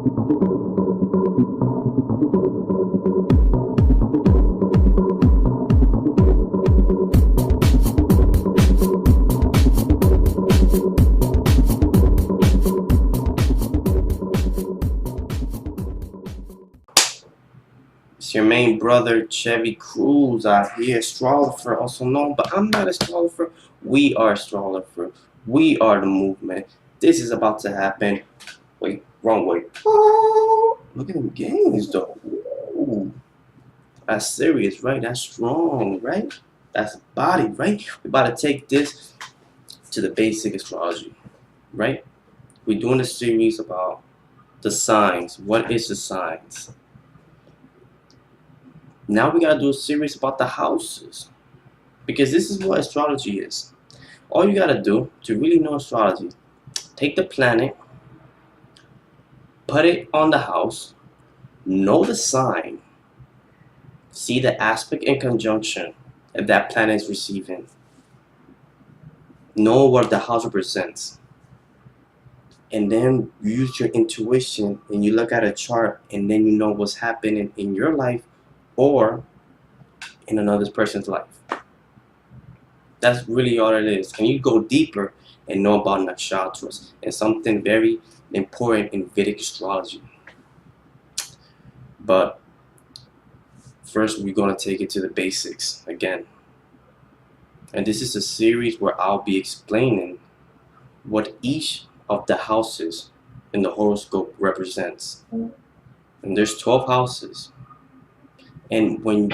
It's your main brother, Chevy Cruz, out here, Astrologer, also known, but I'm not Astrologer. We are Astrologer. We are the movement. This is about to happen. Wait, wrong way. Oh, look at them games, though. Ooh. That's serious, right? That's strong, right? That's body, right? We're about to take this to the basic astrology, right? We're doing a series about the signs. What is the signs? Now we gotta do a series about the houses, because this is what astrology is. All you gotta do to really know astrology, take the planet, put it on the house, know the sign, see the aspect and conjunction that planet is receiving, know what the house represents, and then use your intuition and you look at a chart and then you know what's happening in your life or in another person's life. That's really all it is. And you go deeper and know about nakshatras and something very important in Vedic astrology. But first we're going to take it to the basics again. And this is a series where I'll be explaining what each of the houses in the horoscope represents. And there's 12 houses. And when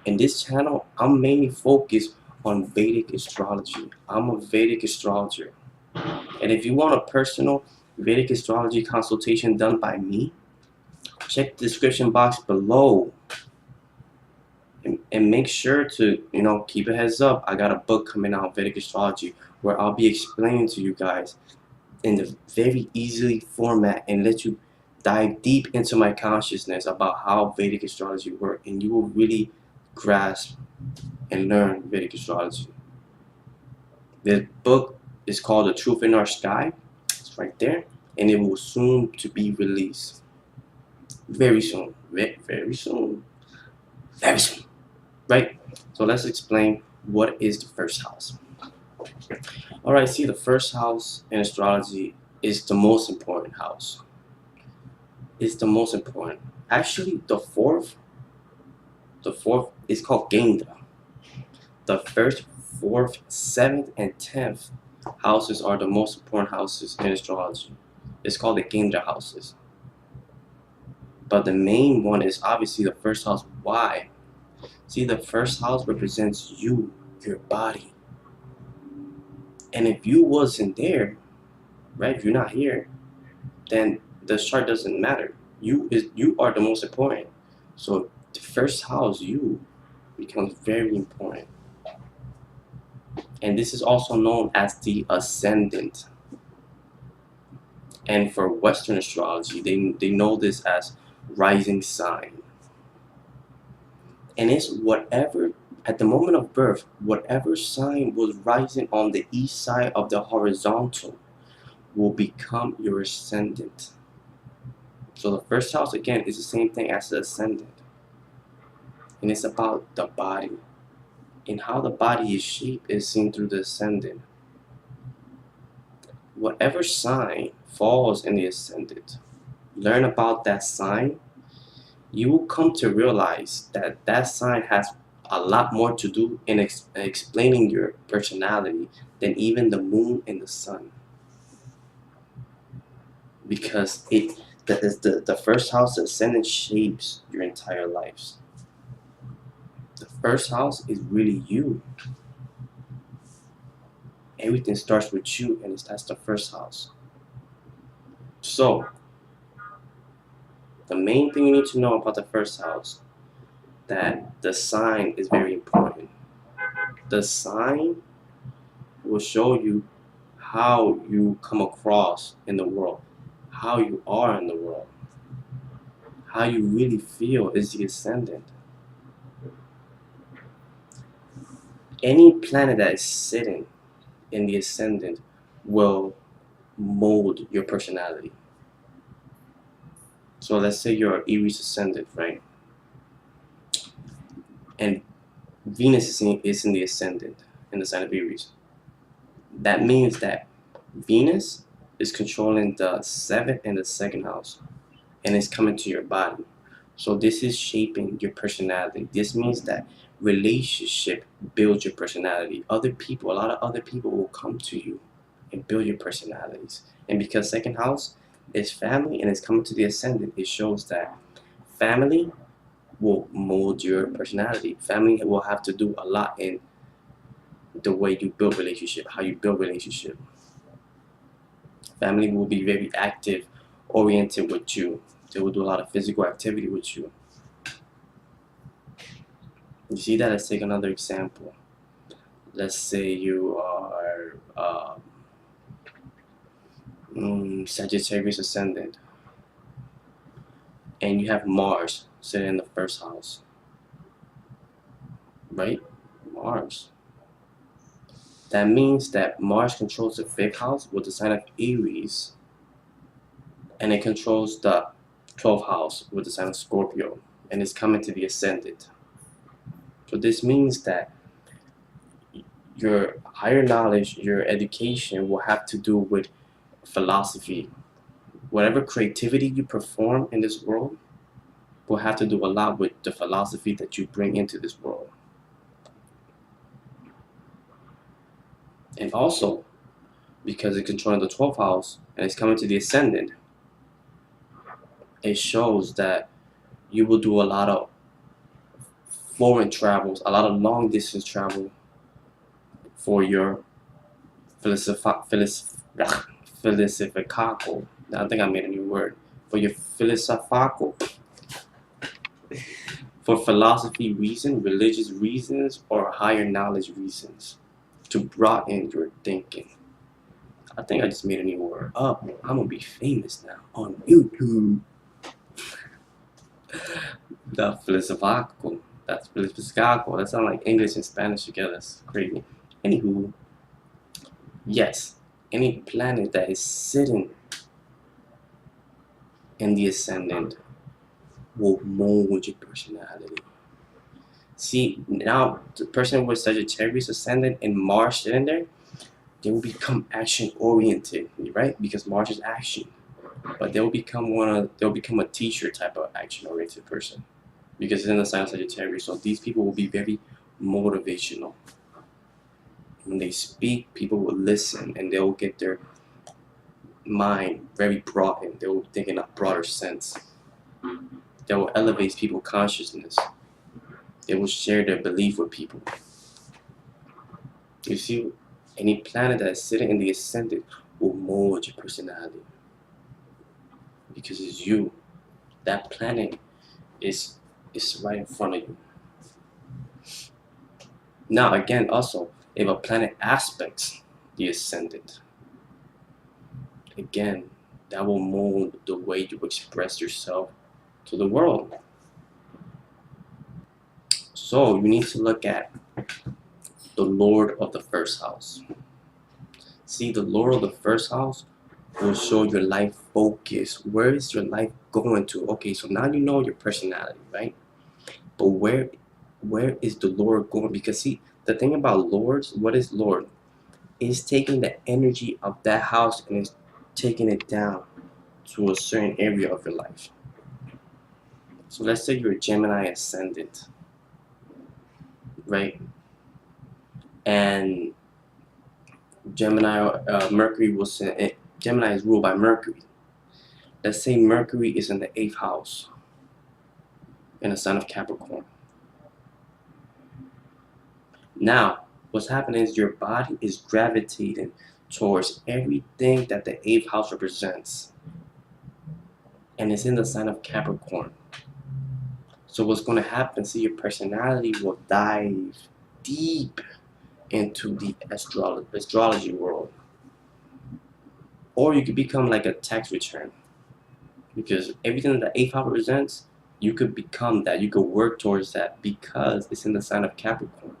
in this channel, I'm mainly focused on Vedic astrology. I'm a Vedic astrologer. And if you want a personal Vedic astrology consultation done by me, check the description box below. And make sure to, keep a heads up. I got a book coming out, Vedic Astrology, where I'll be explaining to you guys in the very easily format and let you dive deep into my consciousness about how Vedic astrology works, and you will really grasp and learn Vedic astrology. The book is called The Truth in Our Sky. It's right there, and it will soon to be released. Very soon. Very soon. Very soon. Right? So let's explain what is the first house. Alright, see, the first house in astrology is the most important house. It's the most important. Actually, the fourth is called Kendra. The first, fourth, seventh, and 10th houses are the most important houses in astrology. It's called the Kendra houses. But the main one is obviously the first house. Why? See, the first house represents you, your body. And if you wasn't there, right, if you're not here, then the chart doesn't matter. You are the most important. So the first house, you, becomes very important. And this is also known as the ascendant. And for Western astrology, they know this as rising sign. And it's whatever, at the moment of birth, whatever sign was rising on the east side of the horizontal will become your ascendant. So the first house, again, is the same thing as the ascendant. And it's about the body. And how the body is shaped is seen through the ascendant. Whatever sign falls in the ascendant, learn about that sign, you will come to realize that that sign has a lot more to do in explaining your personality than even the moon and the sun. Because the first house, the ascendant, shapes your entire lives. The first house is really you. Everything starts with you, and that's the first house. So, the main thing you need to know about the first house, that the sign is very important. The sign will show you how you come across in the world, how you are in the world, how you really feel is the ascendant. Any planet that is sitting in the ascendant will mold your personality. So let's say you're Aries ascendant, right? And Venus is in the ascendant in the sign of Aries. That means that Venus is controlling the 7th and the 2nd house, and it's coming to your body. So this is shaping your personality. This means that relationship builds your personality. A lot of other people will come to you and build your personalities. And because 2nd house is family and it's coming to the ascendant, it shows that family will mold your personality. Family will have to do a lot in the way you build relationship, how you build relationship. Family will be very active, oriented with you. They will do a lot of physical activity with you. You see that? Let's take another example. Let's say you are Sagittarius ascendant, and you have Mars sitting in the 1st house, right? Mars. That means that Mars controls the 5th house with the sign of Aries, and it controls the 12th house with the sign of Scorpio, and it's coming to the ascendant. So this means that your higher knowledge, your education will have to do with philosophy. Whatever creativity you perform in this world will have to do a lot with the philosophy that you bring into this world. And also, because it's controlling the 12th house and it's coming to the ascendant, it shows that you will do a lot of foreign travels, a lot of long distance travel for your philosophical. I think I made a new word. For your philosophical, for philosophy reasons, religious reasons, or higher knowledge reasons, to broaden your thinking. I think I just made a new word up. I'm gonna be famous now on YouTube. The philosophical. That's philosophical. That sounds like English and Spanish together. That's crazy. Anywho, yes, any planet that is sitting in the ascendant will mold your personality. See, now the person with Sagittarius ascendant and Mars sitting there, they will become action oriented, right? Because Mars is action. But they'll become a teacher type of action oriented person. Because it's in the sign of Sagittarius. So these people will be very motivational. When they speak, people will listen and they will get their mind very broadened. They will think in a broader sense. They will elevate people's consciousness. They will share their belief with people. You see, any planet that is sitting in the ascendant will mold your personality. Because it's you. That planet is right in front of you. Now again, also, if a planet aspects the ascendant, again, that will mold the way you express yourself to the world. So you need to look at the Lord of the 1st house. See, the Lord of the 1st house will show your life focus. Where is your life going to? Okay, so now you know your personality, right? But where is the Lord going? Because see, the thing about lords, what is Lord? It's taking the energy of that house and it's taking it down to a certain area of your life. So let's say you're a Gemini ascendant, right? And Gemini, Mercury Gemini is ruled by Mercury. Let's say Mercury is in the 8th house in the sign of Capricorn. Now, what's happening is your body is gravitating towards everything that the 8th house represents. And it's in the sign of Capricorn. So what's going to happen, see, your personality will dive deep into the astrology world. Or you could become like a tax return. Because everything that the 8th house represents, you could become that. You could work towards that because it's in the sign of Capricorn.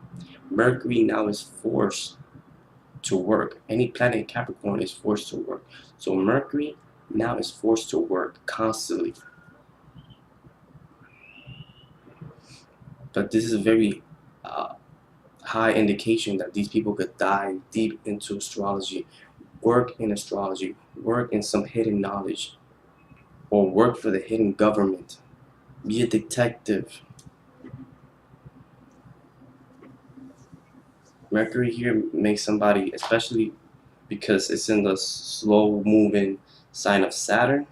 Mercury now is forced to work. Any planet in Capricorn is forced to work. So Mercury now is forced to work constantly. But this is a very high indication that these people could dive deep into astrology, work in astrology, work in some hidden knowledge, or work for the hidden government, be a detective. Mercury here makes somebody, especially because it's in the slow moving sign of Saturn,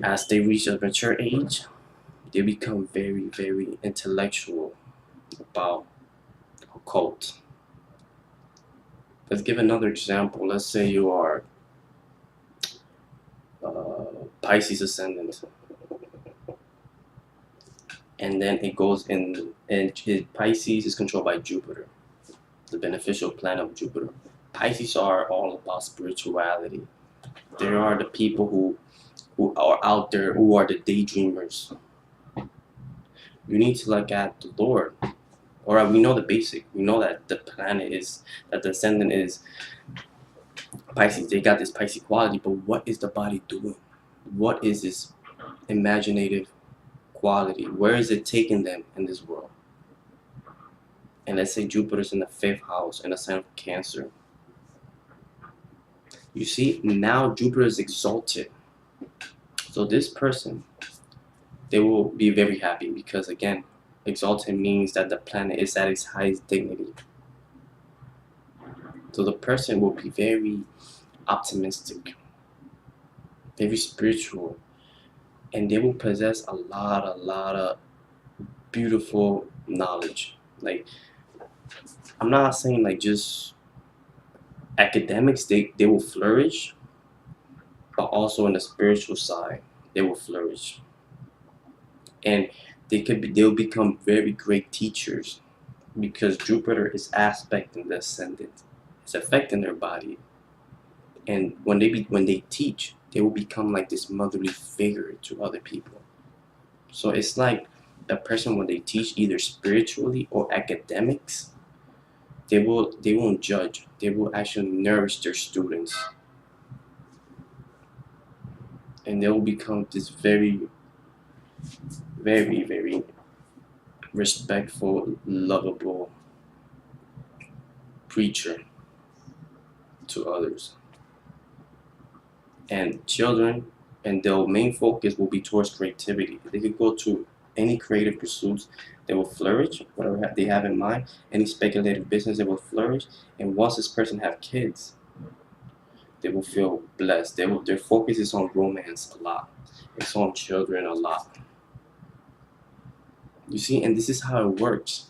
as they reach a mature age, they become very, very intellectual about occult. Let's give another example. Let's say you are Pisces ascendant, and then it goes in, and Pisces is controlled by Jupiter, the beneficial planet of Jupiter. Pisces are all about spirituality. They are the people who are out there, who are the daydreamers. You need to look at the Lord. Or we know the basic. We know that the planet is, that the ascendant is Pisces. They got this Pisces quality, but what is the body doing? What is this imaginative quality? Where is it taking them in this world? And let's say Jupiter's in the 5th house in the sign of Cancer. You see, now Jupiter is exalted. So this person, they will be very happy because, again, exalted means that the planet is at its highest dignity. So the person will be very optimistic, very spiritual, and they will possess a lot of beautiful knowledge. Like, I'm not saying like just academics, they will flourish, but also in the spiritual side, they will flourish. And they'll become very great teachers because Jupiter is aspecting the ascendant. It's affecting their body. And when they teach, they will become like this motherly figure to other people. So it's like the person, when they teach either spiritually or academics, they won't judge. They will actually nourish their students. And they will become this very, very, very respectful, lovable preacher to others. And children, and their main focus will be towards creativity. They could go to any creative pursuits, they will flourish, whatever they have in mind. Any speculative business, they will flourish. And once this person have kids, they will feel blessed. Their focus is on romance a lot. It's on children a lot. You see, and this is how it works.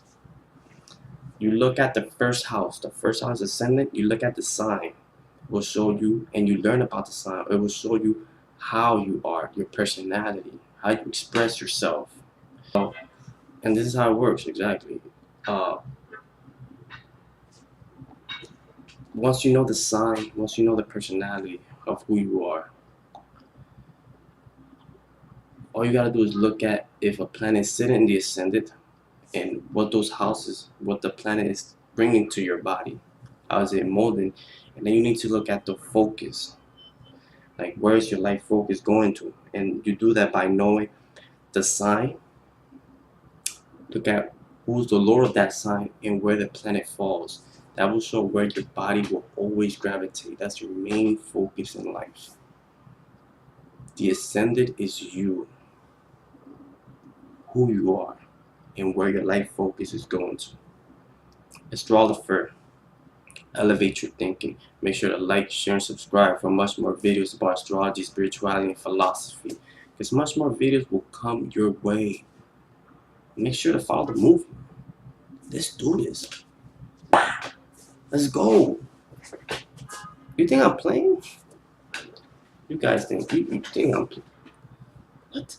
You look at the 1st house. The 1st house ascendant, you look at the sign. It will show you, and you learn about the sign. It will show you how you are, your personality, how you express yourself. And this is how it works, exactly. Once you know the sign, once you know the personality of who you are, all you gotta do is look at if a planet is sitting in the ascendant and what those houses, what the planet is bringing to your body. How is it molding? And then you need to look at the focus. Like, where is your life focus going to? And you do that by knowing the sign. Look at who's the lord of that sign and where the planet falls. That will show where your body will always gravitate. That's your main focus in life. The ascendant is you, who you are, and where your life focus is going to. Astrologer, elevate your thinking. Make sure to like, share, and subscribe for much more videos about astrology, spirituality, and philosophy. Because much more videos will come your way. Make sure to follow the movement. Let's do this. Let's go. You think I'm playing? You guys think you think I'm playing? What?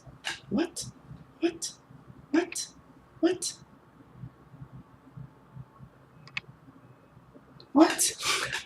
What? What? What? What? What?